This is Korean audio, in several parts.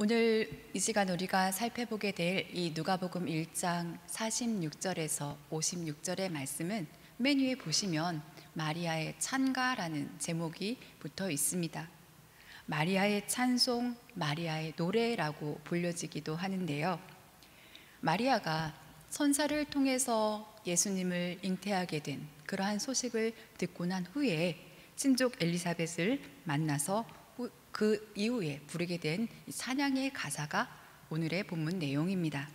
오늘 이 시간 우리가 살펴보게 될 이 누가복음 1장 46절에서 56절의 말씀은 맨 위에 보시면 마리아의 찬가라는 제목이 붙어 있습니다. 마리아의 찬송, 마리아의 노래라고 불려지기도 하는데요. 마리아가 선사를 통해서 예수님을 잉태하게 된 그러한 소식을 듣고 난 후에 친족 엘리사벳을 만나서 그 이후에 부르게 된 찬양의 가사가 오늘의 본문 내용입니다.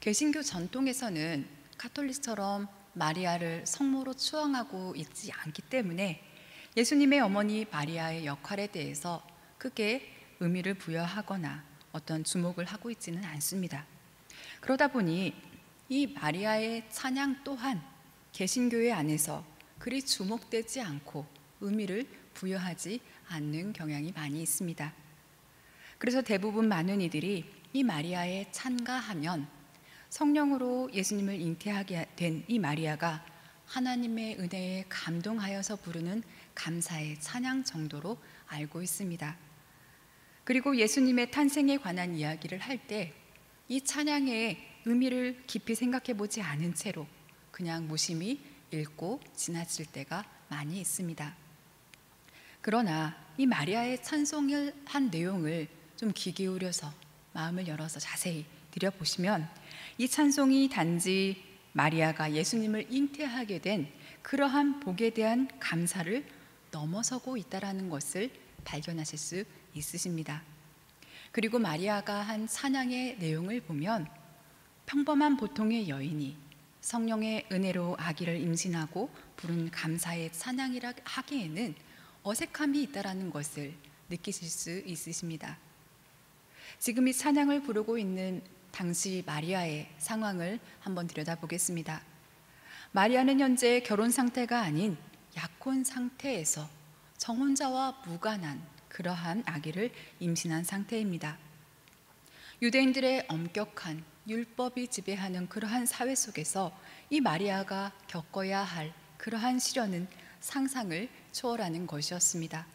개신교 전통에서는 카톨릭처럼 마리아를 성모로 추앙하고 있지 않기 때문에 예수님의 어머니 마리아의 역할에 대해서 크게 의미를 부여하거나 어떤 주목을 하고 있지는 않습니다. 그러다 보니 이 마리아의 찬양 또한 개신교회 안에서 그리 주목되지 않고 의미를 부여하지 않는 경향이 많이 있습니다. 그래서 대부분 많은 이들이 이 마리아의 찬가하면 성령으로 예수님을 잉태하게 된 이 마리아가 하나님의 은혜에 감동하여서 부르는 감사의 찬양 정도로 알고 있습니다. 그리고 예수님의 탄생에 관한 이야기를 할 때 이 찬양의 의미를 깊이 생각해 보지 않은 채로 그냥 무심히 읽고 지나칠 때가 많이 있습니다. 그러나 이 마리아의 찬송을 한 내용을 좀 귀 기울여서 마음을 열어서 자세히 들여보시면 이 찬송이 단지 마리아가 예수님을 잉태하게 된 그러한 복에 대한 감사를 넘어서고 있다는 것을 발견하실 수 있으십니다. 그리고 마리아가 한 찬양의 내용을 보면 평범한 보통의 여인이 성령의 은혜로 아기를 임신하고 부른 감사의 찬양이라 하기에는 어색함이 있다는 것을 느끼실 수 있으십니다. 지금 이 찬양을 부르고 있는 당시 마리아의 상황을 한번 들여다보겠습니다. 마리아는 현재 결혼 상태가 아닌 약혼 상태에서 정혼자와 무관한 그러한 아기를 임신한 상태입니다. 유대인들의 엄격한 율법이 지배하는 그러한 사회 속에서 이 마리아가 겪어야 할 그러한 시련은 상상을 초월하는 것이었습니다.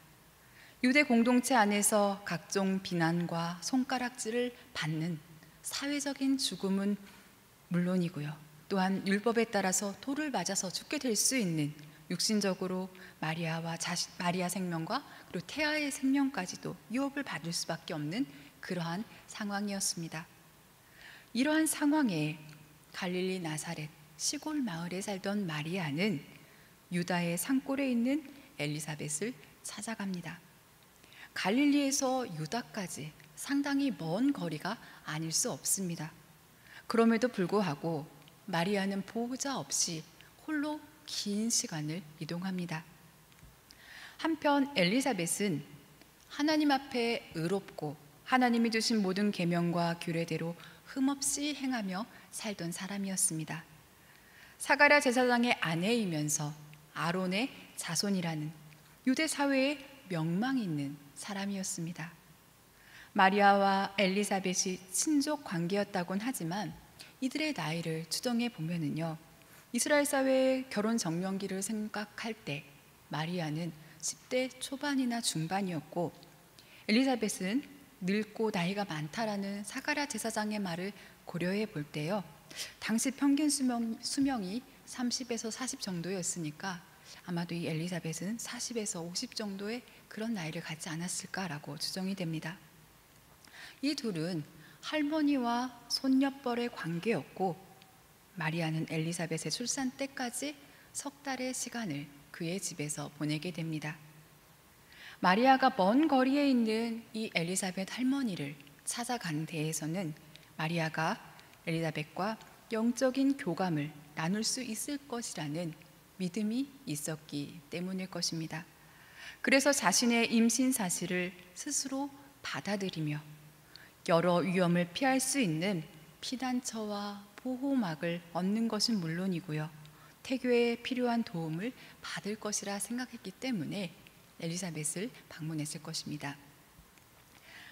유대 공동체 안에서 각종 비난과 손가락질을 받는 사회적인 죽음은 물론이고요. 또한 율법에 따라서 돌을 맞아서 죽게 될 수 있는 육신적으로 마리아 생명과 그리고 태아의 생명까지도 유업을 받을 수밖에 없는 그러한 상황이었습니다. 이러한 상황에 갈릴리 나사렛 시골 마을에 살던 마리아는 유다의 산골에 있는 엘리사벳을 찾아갑니다. 갈릴리에서 유다까지 상당히 먼 거리가 아닐 수 없습니다. 그럼에도 불구하고 마리아는 보호자 없이 홀로 긴 시간을 이동합니다. 한편 엘리사벳은 하나님 앞에 의롭고 하나님이 주신 모든 계명과 규례대로 흠없이 행하며 살던 사람이었습니다. 사가랴 제사장의 아내이면서 아론의 자손이라는 유대 사회에 명망 있는 사람이었습니다. 마리아와 엘리사벳이 친족 관계였다곤 하지만 이들의 나이를 추정해 보면은요, 이스라엘 사회의 결혼 정년기를 생각할 때 마리아는 10대 초반이나 중반이었고 엘리사벳은 늙고 나이가 많다라는 사가랴 제사장의 말을 고려해 볼 때요, 당시 평균 수명이 30에서 40 정도였으니까 아마도 이 엘리사벳은 40에서 50 정도의 그런 나이를 갖지 않았을까라고 추정이 됩니다. 이 둘은 할머니와 손녀뻘의 관계였고 마리아는 엘리사벳의 출산 때까지 석 달의 시간을 그의 집에서 보내게 됩니다. 마리아가 먼 거리에 있는 이 엘리사벳 할머니를 찾아간 데에서는 마리아가 엘리사벳과 영적인 교감을 나눌 수 있을 것이라는 믿음이 있었기 때문일 것입니다. 그래서 자신의 임신 사실을 스스로 받아들이며 여러 위험을 피할 수 있는 피난처와 보호막을 얻는 것은 물론이고요, 태교에 필요한 도움을 받을 것이라 생각했기 때문에 엘리사벳을 방문했을 것입니다.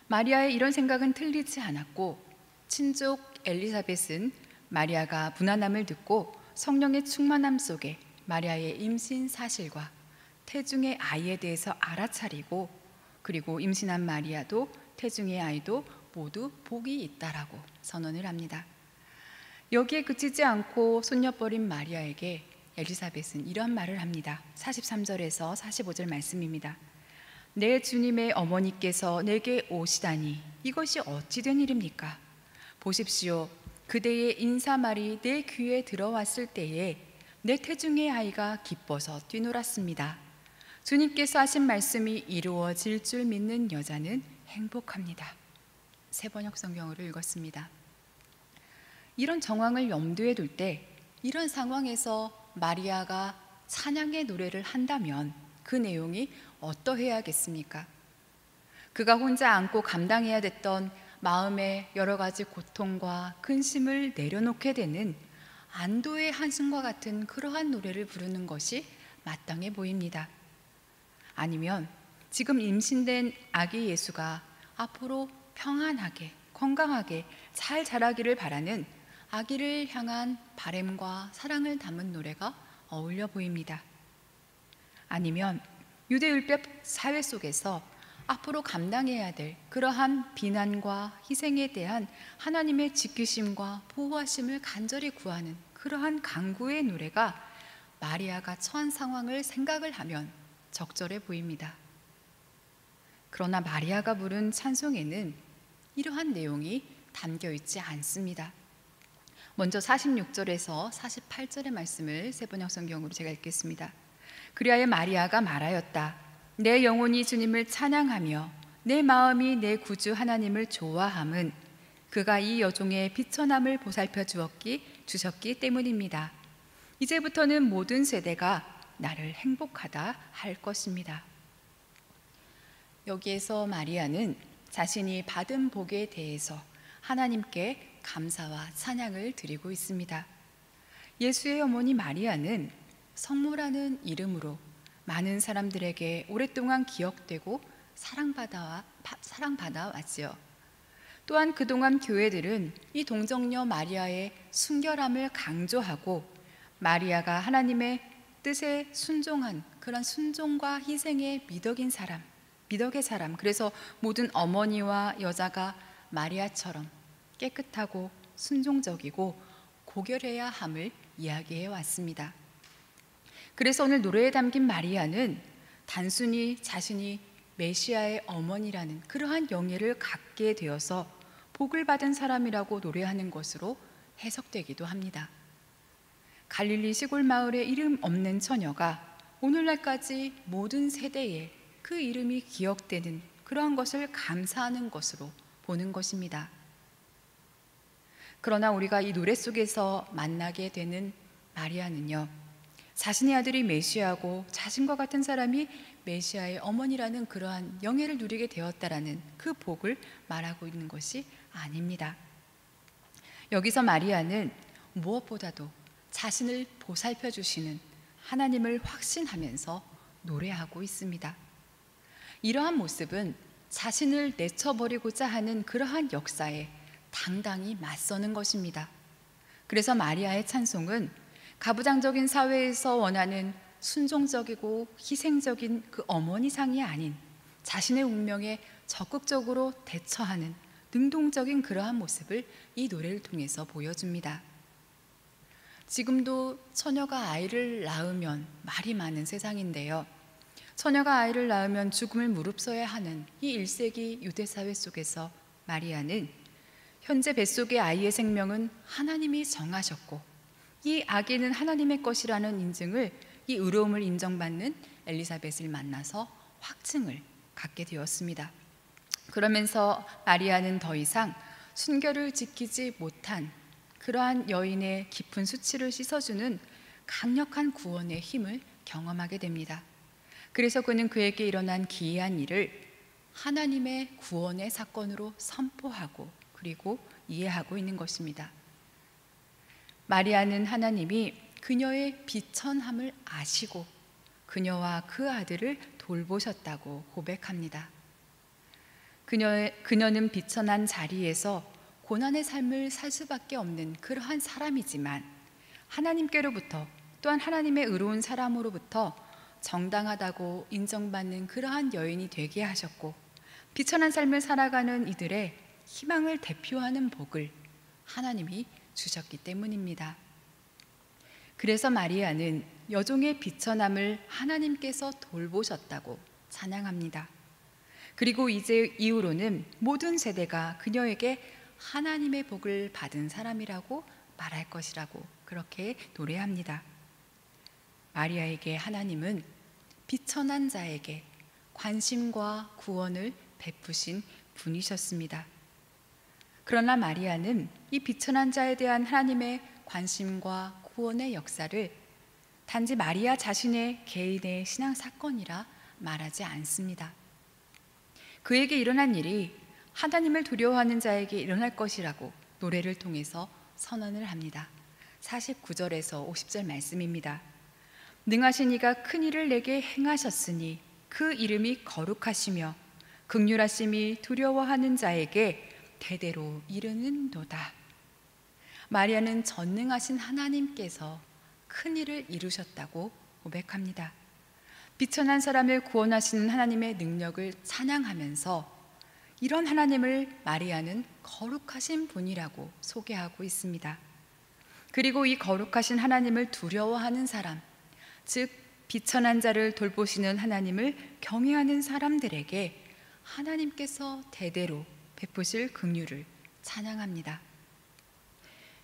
마리아의 이런 생각은 틀리지 않았고 친족 엘리사벳은 마리아가 무난함을 듣고 성령의 충만함 속에 마리아의 임신 사실과 태중의 아이에 대해서 알아차리고 그리고 임신한 마리아도 태중의 아이도 모두 복이 있다라고 선언을 합니다. 여기에 그치지 않고 손녀버린 마리아에게 엘리사벳은 이런 말을 합니다. 43절에서 45절 말씀입니다. 내 주님의 어머니께서 내게 오시다니 이것이 어찌 된 일입니까? 보십시오. 그대의 인사말이 내 귀에 들어왔을 때에 내 태중의 아이가 기뻐서 뛰놀았습니다. 주님께서 하신 말씀이 이루어질 줄 믿는 여자는 행복합니다. 새번역 성경으로 읽었습니다. 이런 정황을 염두에 둘 때 이런 상황에서 마리아가 찬양의 노래를 한다면 그 내용이 어떠해야겠습니까? 그가 혼자 안고 감당해야 됐던 마음의 여러 가지 고통과 근심을 내려놓게 되는 안도의 한숨과 같은 그러한 노래를 부르는 것이 마땅해 보입니다. 아니면 지금 임신된 아기 예수가 앞으로 평안하게 건강하게 잘 자라기를 바라는 아기를 향한 바램과 사랑을 담은 노래가 어울려 보입니다. 아니면 유대율법 사회 속에서 앞으로 감당해야 될 그러한 비난과 희생에 대한 하나님의 지키심과 보호하심을 간절히 구하는 그러한 간구의 노래가 마리아가 처한 상황을 생각을 하면 적절해 보입니다. 그러나 마리아가 부른 찬송에는 이러한 내용이 담겨 있지 않습니다. 먼저 46절에서 48절의 말씀을 새번역 성경으로 제가 읽겠습니다. 그리하여 마리아가 말하였다. 내 영혼이 주님을 찬양하며 내 마음이 내 구주 하나님을 좋아함은 그가 이 여종의 비천함을 보살펴 주셨기 때문입니다. 이제부터는 모든 세대가 나를 행복하다 할 것입니다. 여기에서 마리아는 자신이 받은 복에 대해서 하나님께 감사와 찬양을 드리고 있습니다. 예수의 어머니 마리아는 성모라는 이름으로 많은 사람들에게 오랫동안 기억되고 사랑받아 왔지요. 또한 그동안 교회들은 이 동정녀 마리아의 순결함을 강조하고 마리아가 하나님의 뜻에 순종한 그런 순종과 희생의 미덕의 사람, 그래서 모든 어머니와 여자가 마리아처럼 깨끗하고 순종적이고 고결해야 함을 이야기해 왔습니다. 그래서 오늘 노래에 담긴 마리아는 단순히 자신이 메시아의 어머니라는 그러한 영예를 갖게 되어서 복을 받은 사람이라고 노래하는 것으로 해석되기도 합니다. 갈릴리 시골 마을의 이름 없는 처녀가 오늘날까지 모든 세대에 그 이름이 기억되는 그러한 것을 감사하는 것으로 보는 것입니다. 그러나 우리가 이 노래 속에서 만나게 되는 마리아는요, 자신의 아들이 메시아고 자신과 같은 사람이 메시아의 어머니라는 그러한 영예를 누리게 되었다라는 그 복을 말하고 있는 것이 아닙니다. 여기서 마리아는 무엇보다도 자신을 보살펴 주시는 하나님을 확신하면서 노래하고 있습니다. 이러한 모습은 자신을 내쳐버리고자 하는 그러한 역사에 당당히 맞서는 것입니다. 그래서 마리아의 찬송은 가부장적인 사회에서 원하는 순종적이고 희생적인 그 어머니상이 아닌 자신의 운명에 적극적으로 대처하는 능동적인 그러한 모습을 이 노래를 통해서 보여줍니다. 지금도 처녀가 아이를 낳으면 말이 많은 세상인데요. 처녀가 아이를 낳으면 죽음을 무릅써야 하는 이 1세기 유대사회 속에서 마리아는 현재 뱃속의 아이의 생명은 하나님이 정하셨고 이 아기는 하나님의 것이라는 인증을, 이 의로움을 인정받는 엘리사벳을 만나서 확증을 갖게 되었습니다. 그러면서 마리아는 더 이상 순결을 지키지 못한 그러한 여인의 깊은 수치를 씻어주는 강력한 구원의 힘을 경험하게 됩니다. 그래서 그는 그에게 일어난 기이한 일을 하나님의 구원의 사건으로 선포하고 그리고 이해하고 있는 것입니다. 마리아는 하나님이 그녀의 비천함을 아시고 그녀와 그 아들을 돌보셨다고 고백합니다. 그녀는 비천한 자리에서 고난의 삶을 살 수밖에 없는 그러한 사람이지만 하나님께로부터 또한 하나님의 의로운 사람으로부터 정당하다고 인정받는 그러한 여인이 되게 하셨고 비천한 삶을 살아가는 이들의 희망을 대표하는 복을 하나님이 주셨기 때문입니다. 그래서 마리아는 여종의 비천함을 하나님께서 돌보셨다고 찬양합니다. 그리고 이제 이후로는 모든 세대가 그녀에게 하나님의 복을 받은 사람이라고 말할 것이라고 그렇게 노래합니다. 마리아에게 하나님은 비천한 자에게 관심과 구원을 베푸신 분이셨습니다. 그러나 마리아는 이 비천한 자에 대한 하나님의 관심과 구원의 역사를 단지 마리아 자신의 개인의 신앙 사건이라 말하지 않습니다. 그에게 일어난 일이 하나님을 두려워하는 자에게 일어날 것이라고 노래를 통해서 선언을 합니다. 49절에서 50절 말씀입니다. 능하신 이가 큰 일을 내게 행하셨으니 그 이름이 거룩하시며 긍휼하심이 두려워하는 자에게 대대로 이르는도다. 마리아는 전능하신 하나님께서 큰 일을 이루셨다고 고백합니다. 비천한 사람을 구원하시는 하나님의 능력을 찬양하면서 이런 하나님을 마리아는 거룩하신 분이라고 소개하고 있습니다. 그리고 이 거룩하신 하나님을 두려워하는 사람, 즉 비천한 자를 돌보시는 하나님을 경외하는 사람들에게 하나님께서 대대로 베푸실 긍휼을 찬양합니다.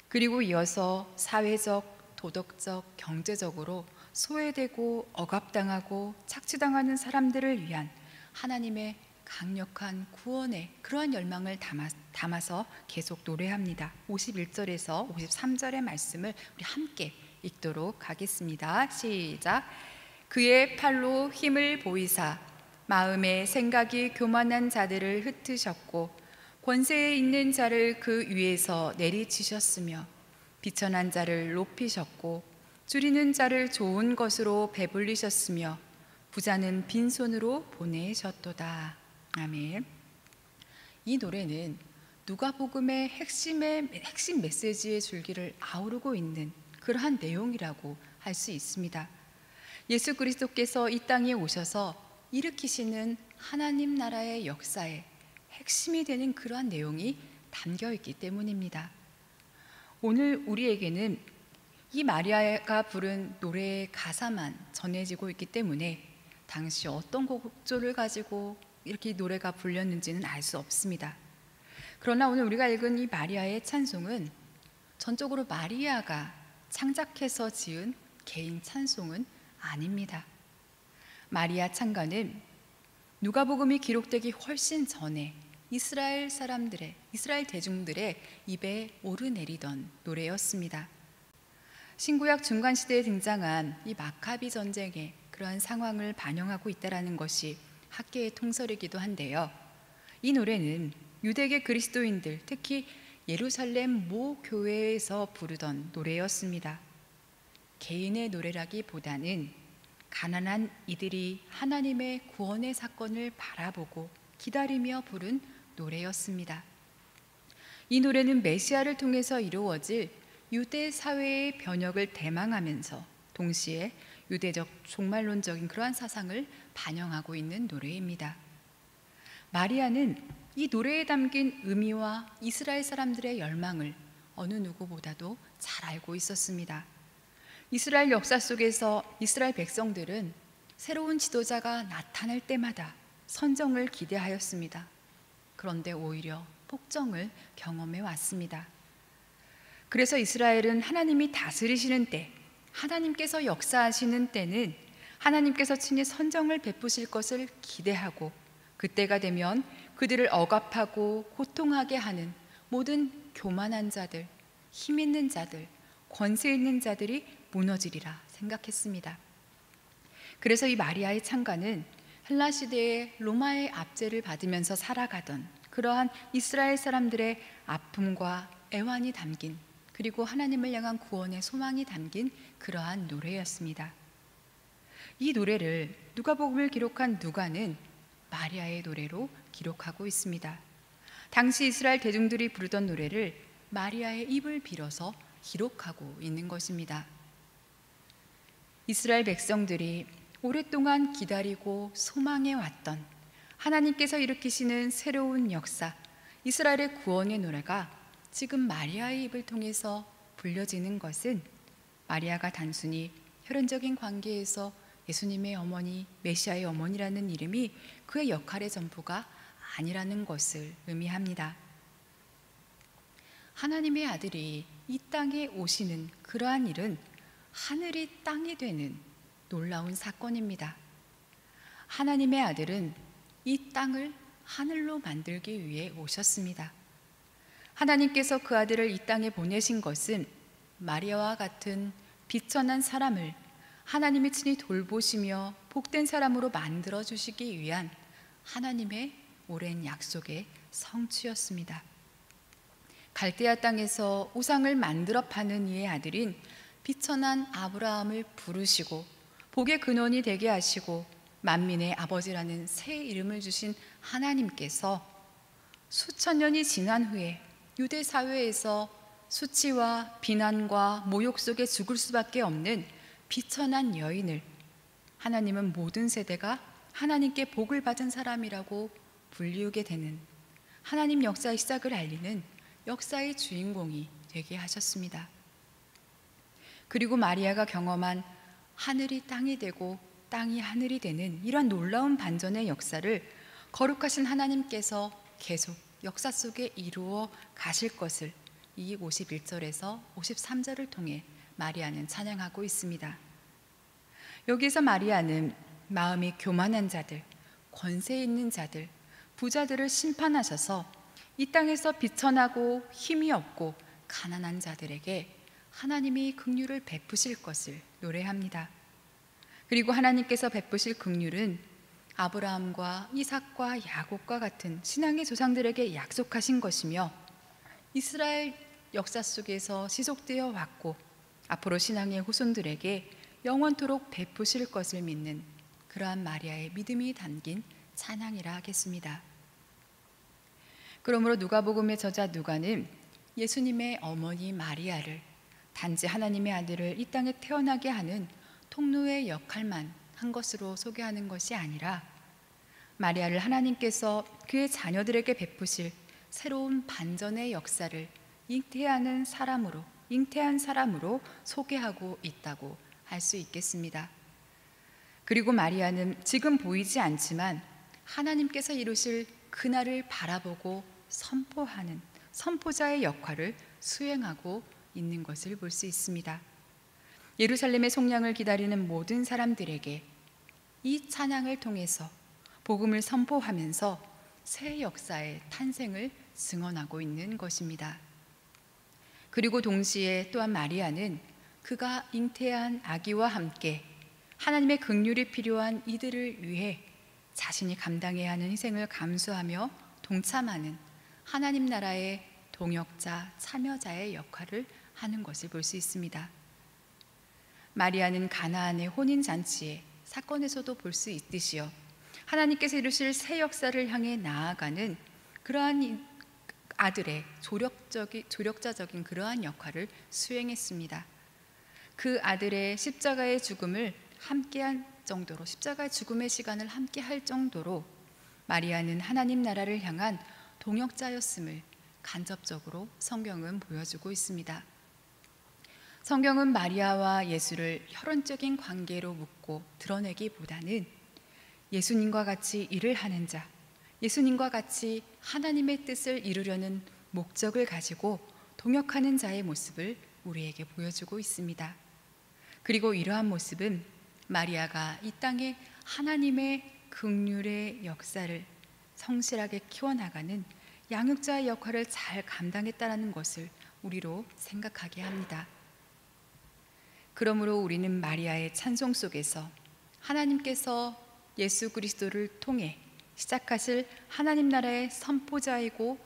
그리고 이어서 사회적, 도덕적, 경제적으로 소외되고 억압당하고 착취당하는 사람들을 위한 하나님의 강력한 구원의 그러한 열망을 담아서 계속 노래합니다. 51절에서 53절의 말씀을 우리 함께 읽도록 하겠습니다. 시작. 그의 팔로 힘을 보이사 마음의 생각이 교만한 자들을 흩으셨고 권세에 있는 자를 그 위에서 내리치셨으며 비천한 자를 높이셨고 줄이는 자를 좋은 것으로 배불리셨으며 부자는 빈손으로 보내셨도다. 아멘. 이 노래는 누가복음의 핵심 메시지의 줄기를 아우르고 있는 그러한 내용이라고 할 수 있습니다. 예수 그리스도께서 이 땅에 오셔서 일으키시는 하나님 나라의 역사에 핵심이 되는 그러한 내용이 담겨 있기 때문입니다. 오늘 우리에게는 이 마리아가 부른 노래의 가사만 전해지고 있기 때문에 당시 어떤 곡조를 가지고 이렇게 노래가 불렸는지는 알 수 없습니다. 그러나 오늘 우리가 읽은 이 마리아의 찬송은 전적으로 마리아가 창작해서 지은 개인 찬송은 아닙니다. 마리아 찬가는 누가복음이 기록되기 훨씬 전에 이스라엘 대중들의 입에 오르내리던 노래였습니다. 신구약 중간 시대에 등장한 이 마카비 전쟁의 그러한 상황을 반영하고 있다는 것이 학계의 통설이기도 한데요. 이 노래는 유대계 그리스도인들, 특히 예루살렘 모 교회에서 부르던 노래였습니다. 개인의 노래라기보다는 가난한 이들이 하나님의 구원의 사건을 바라보고 기다리며 부른 노래였습니다. 이 노래는 메시아를 통해서 이루어질 유대 사회의 변혁을 대망하면서 동시에 유대적 종말론적인 그러한 사상을 반영하고 있는 노래입니다. 마리아는 이 노래에 담긴 의미와 이스라엘 사람들의 열망을 어느 누구보다도 잘 알고 있었습니다. 이스라엘 역사 속에서 이스라엘 백성들은 새로운 지도자가 나타날 때마다 선정을 기대하였습니다. 그런데 오히려 폭정을 경험해 왔습니다. 그래서 이스라엘은 하나님이 다스리시는 때, 하나님께서 역사하시는 때는 하나님께서 친히 선정을 베푸실 것을 기대하고 그때가 되면 그들을 억압하고 고통하게 하는 모든 교만한 자들, 힘 있는 자들, 권세 있는 자들이 무너지리라 생각했습니다. 그래서 이 마리아의 찬가는 헬라 시대의 로마의 압제를 받으면서 살아가던 그러한 이스라엘 사람들의 아픔과 애환이 담긴, 그리고 하나님을 향한 구원의 소망이 담긴 그러한 노래였습니다. 이 노래를 누가복음을 기록한 누가는 마리아의 노래로 기록하고 있습니다. 당시 이스라엘 대중들이 부르던 노래를 마리아의 입을 빌어서 기록하고 있는 것입니다. 이스라엘 백성들이 오랫동안 기다리고 소망해 왔던 하나님께서 일으키시는 새로운 역사, 이스라엘의 구원의 노래가 지금 마리아의 입을 통해서 불려지는 것은 마리아가 단순히 혈연적인 관계에서 예수님의 어머니, 메시아의 어머니라는 이름이 그의 역할의 전부가 아니라는 것을 의미합니다. 하나님의 아들이 이 땅에 오시는 그러한 일은 하늘이 땅이 되는 놀라운 사건입니다. 하나님의 아들은 이 땅을 하늘로 만들기 위해 오셨습니다. 하나님께서 그 아들을 이 땅에 보내신 것은 마리아와 같은 비천한 사람을 하나님이 친히 돌보시며 복된 사람으로 만들어 주시기 위한 하나님의 오랜 약속의 성취였습니다. 갈대아 땅에서 우상을 만들어 파는 이의 아들인 비천한 아브라함을 부르시고 복의 근원이 되게 하시고 만민의 아버지라는 새 이름을 주신 하나님께서 수천 년이 지난 후에 유대 사회에서 수치와 비난과 모욕 속에 죽을 수밖에 없는 비천한 여인을 하나님은 모든 세대가 하나님께 복을 받은 사람이라고 불리우게 되는 하나님 역사의 시작을 알리는 역사의 주인공이 되게 하셨습니다. 그리고 마리아가 경험한 하늘이 땅이 되고 땅이 하늘이 되는 이러한 놀라운 반전의 역사를 거룩하신 하나님께서 계속 역사 속에 이루어 가실 것을 이 51절에서 53절을 통해 마리아는 찬양하고 있습니다. 여기서 마리아는 마음이 교만한 자들, 권세 있는 자들, 부자들을 심판하셔서 이 땅에서 비천하고 힘이 없고 가난한 자들에게 하나님이 긍휼을 베푸실 것을 노래합니다. 그리고 하나님께서 베푸실 긍휼은 아브라함과 이삭과 야곱과 같은 신앙의 조상들에게 약속하신 것이며 이스라엘 역사 속에서 지속되어 왔고 앞으로 신앙의 후손들에게 영원토록 베푸실 것을 믿는 그러한 마리아의 믿음이 담긴 찬양이라 하겠습니다. 그러므로 누가복음의 저자 누가는 예수님의 어머니 마리아를 단지 하나님의 아들을 이 땅에 태어나게 하는 통로의 역할만 한 것으로 소개하는 것이 아니라 마리아를 하나님께서 그의 자녀들에게 베푸실 새로운 반전의 역사를 잉태한 사람으로 소개하고 있다고 할 수 있겠습니다. 그리고 마리아는 지금 보이지 않지만 하나님께서 이루실 그날을 바라보고 선포하는 선포자의 역할을 수행하고 있는 것을 볼 수 있습니다. 예루살렘의 속량을 기다리는 모든 사람들에게 이 찬양을 통해서 복음을 선포하면서 새 역사의 탄생을 증언하고 있는 것입니다. 그리고 동시에 또한 마리아는 그가 잉태한 아기와 함께 하나님의 긍휼이 필요한 이들을 위해 자신이 감당해야 하는 희생을 감수하며 동참하는 하나님 나라의 동역자, 참여자의 역할을 하는 것을 볼 수 있습니다. 마리아는 가나안의 혼인잔치의 사건에서도 볼 수 있듯이요, 하나님께서 이루실 새 역사를 향해 나아가는 그러한 아들의 조력자적인 그러한 역할을 수행했습니다. 그 아들의 십자가의 죽음을 함께한 정도로, 십자가의 죽음의 시간을 함께할 정도로 마리아는 하나님 나라를 향한 동역자였음을 간접적으로 성경은 보여주고 있습니다. 성경은 마리아와 예수를 혈연적인 관계로 묻고 드러내기보다는 예수님과 같이 일을 하는 자, 예수님과 같이 하나님의 뜻을 이루려는 목적을 가지고 동역하는 자의 모습을 우리에게 보여주고 있습니다. 그리고 이러한 모습은 마리아가 이 땅에 하나님의 긍휼의 역사를 성실하게 키워나가는 양육자의 역할을 잘 감당했다는 것을 우리로 생각하게 합니다. 그러므로 우리는 마리아의 찬송 속에서 하나님께서 예수 그리스도를 통해 시작하실 하나님 나라의 선포자이고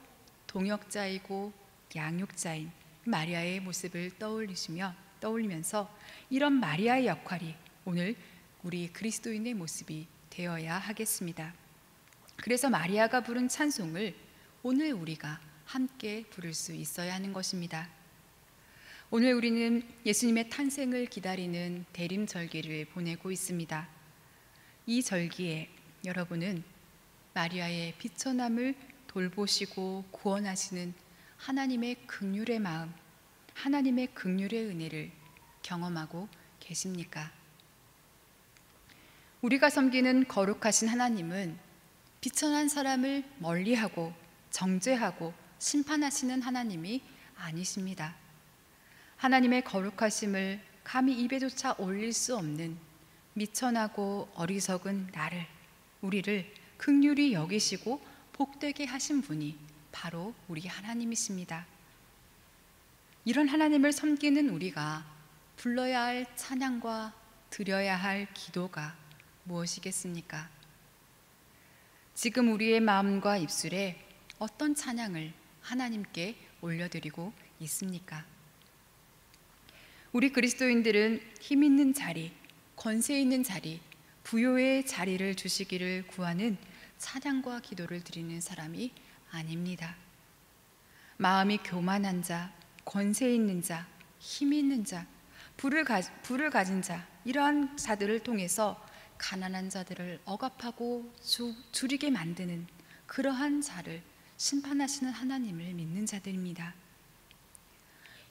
동역자이고 양육자인 마리아의 모습을 떠올리면서 이런 마리아의 역할이 오늘 우리 그리스도인의 모습이 되어야 하겠습니다. 그래서 마리아가 부른 찬송을 오늘 우리가 함께 부를 수 있어야 하는 것입니다. 오늘 우리는 예수님의 탄생을 기다리는 대림절기를 보내고 있습니다. 이 절기에 여러분은 마리아의 비천함을 돌보시고 구원하시는 하나님의 긍휼의 마음, 하나님의 긍휼의 은혜를 경험하고 계십니까? 우리가 섬기는 거룩하신 하나님은 비천한 사람을 멀리하고 정죄하고 심판하시는 하나님이 아니십니다. 하나님의 거룩하심을 감히 입에조차 올릴 수 없는 미천하고 어리석은 우리를 긍휼히 여기시고 복되게 하신 분이 바로 우리 하나님이십니다. 이런 하나님을 섬기는 우리가 불러야 할 찬양과 드려야 할 기도가 무엇이겠습니까? 지금 우리의 마음과 입술에 어떤 찬양을 하나님께 올려드리고 있습니까? 우리 그리스도인들은 힘 있는 자리, 권세 있는 자리, 부요의 자리를 주시기를 구하는 찬양과 기도를 드리는 사람이 아닙니다. 마음이 교만한 자, 권세 있는 자, 힘 있는 자, 부를 가진 자, 이러한 자들을 통해서 가난한 자들을 억압하고 줄이게 만드는 그러한 자를 심판하시는 하나님을 믿는 자들입니다.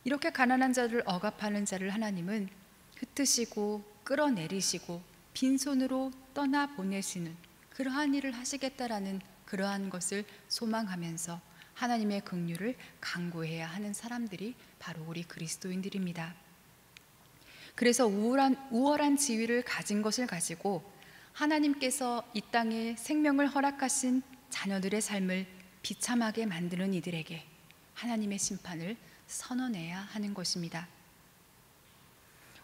이렇게 가난한 자를 억압하는 자를 하나님은 흩으시고 끌어내리시고 빈손으로 떠나보내시는 그러한 일을 하시겠다라는 그러한 것을 소망하면서 하나님의 긍휼을 간구해야 하는 사람들이 바로 우리 그리스도인들입니다. 그래서 우월한 지위를 가진 것을 가지고 하나님께서 이 땅에 생명을 허락하신 자녀들의 삶을 비참하게 만드는 이들에게 하나님의 심판을 선언해야 하는 것입니다.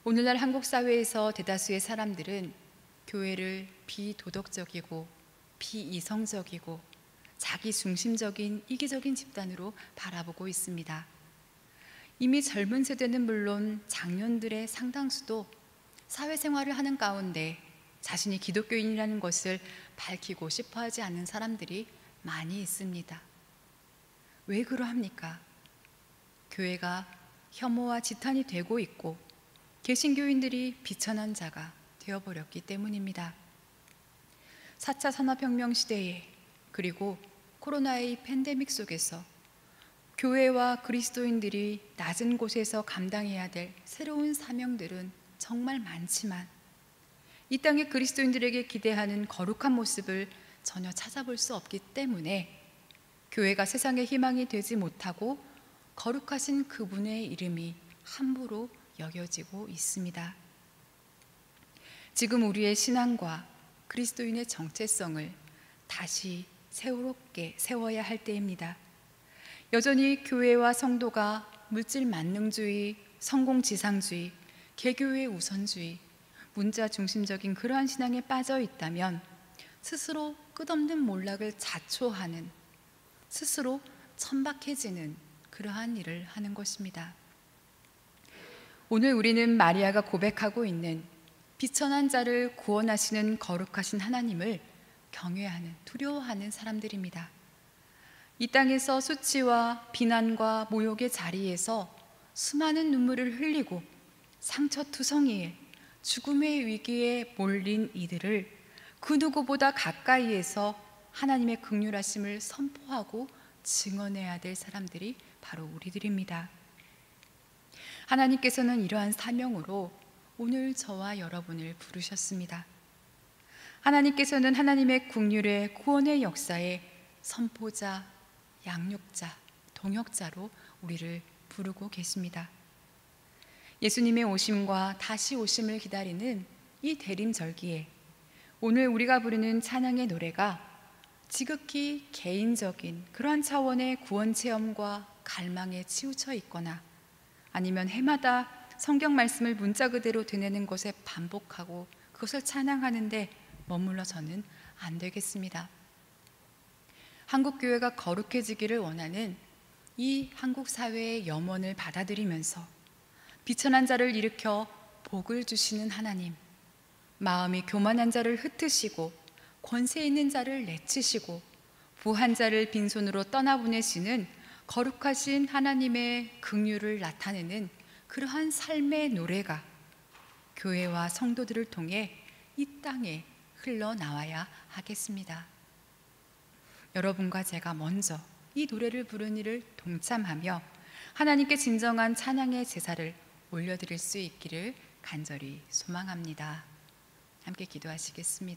오늘날 한국 사회에서 대다수의 사람들은 교회를 비도덕적이고 비이성적이고 자기 중심적인 이기적인 집단으로 바라보고 있습니다. 이미 젊은 세대는 물론 장년들의 상당수도 사회생활을 하는 가운데 자신이 기독교인이라는 것을 밝히고 싶어 하지 않는 사람들이 많이 있습니다. 왜 그러합니까? 교회가 혐오와 지탄이 되고 있고 개신교인들이 비천한 자가 되어버렸기 때문입니다. 4차 산업혁명 시대에 그리고 코로나의 팬데믹 속에서 교회와 그리스도인들이 낮은 곳에서 감당해야 될 새로운 사명들은 정말 많지만 이 땅의 그리스도인들에게 기대하는 거룩한 모습을 전혀 찾아볼 수 없기 때문에 교회가 세상의 희망이 되지 못하고 거룩하신 그분의 이름이 함부로 여겨지고 있습니다. 지금 우리의 신앙과 그리스도인의 정체성을 다시 새롭게 세워야 할 때입니다. 여전히 교회와 성도가 물질 만능주의, 성공지상주의, 개교의 우선주의, 문자 중심적인 그러한 신앙에 빠져 있다면 스스로 끝없는 몰락을 자초하는, 스스로 천박해지는 그러한 일을 하는 것입니다. 오늘 우리는 마리아가 고백하고 있는 비천한 자를 구원하시는 거룩하신 하나님을 경외하는, 두려워하는 사람들입니다. 이 땅에서 수치와 비난과 모욕의 자리에서 수많은 눈물을 흘리고 상처투성이에 죽음의 위기에 몰린 이들을 그 누구보다 가까이에서 하나님의 긍휼하심을 선포하고 증언해야 될 사람들이 바로 우리들입니다. 하나님께서는 이러한 사명으로 오늘 저와 여러분을 부르셨습니다. 하나님께서는 하나님의 긍휼의 구원의 역사에 선포자, 양육자, 동역자로 우리를 부르고 계십니다. 예수님의 오심과 다시 오심을 기다리는 이 대림절기에 오늘 우리가 부르는 찬양의 노래가 지극히 개인적인 그러한 차원의 구원 체험과 갈망에 치우쳐 있거나 아니면 해마다 성경 말씀을 문자 그대로 되뇌는 것에 반복하고 그것을 찬양하는데 머물러서는 안 되겠습니다. 한국 교회가 거룩해지기를 원하는 이 한국 사회의 염원을 받아들이면서 비천한 자를 일으켜 복을 주시는 하나님, 마음이 교만한 자를 흩으시고 권세 있는 자를 내치시고 부한 자를 빈손으로 떠나보내시는 거룩하신 하나님의 긍휼을 나타내는 그러한 삶의 노래가 교회와 성도들을 통해 이 땅에 흘러나와야 하겠습니다. 여러분과 제가 먼저 이 노래를 부르는 일을 동참하며 하나님께 진정한 찬양의 제사를 올려드릴 수 있기를 간절히 소망합니다. 함께 기도하시겠습니다.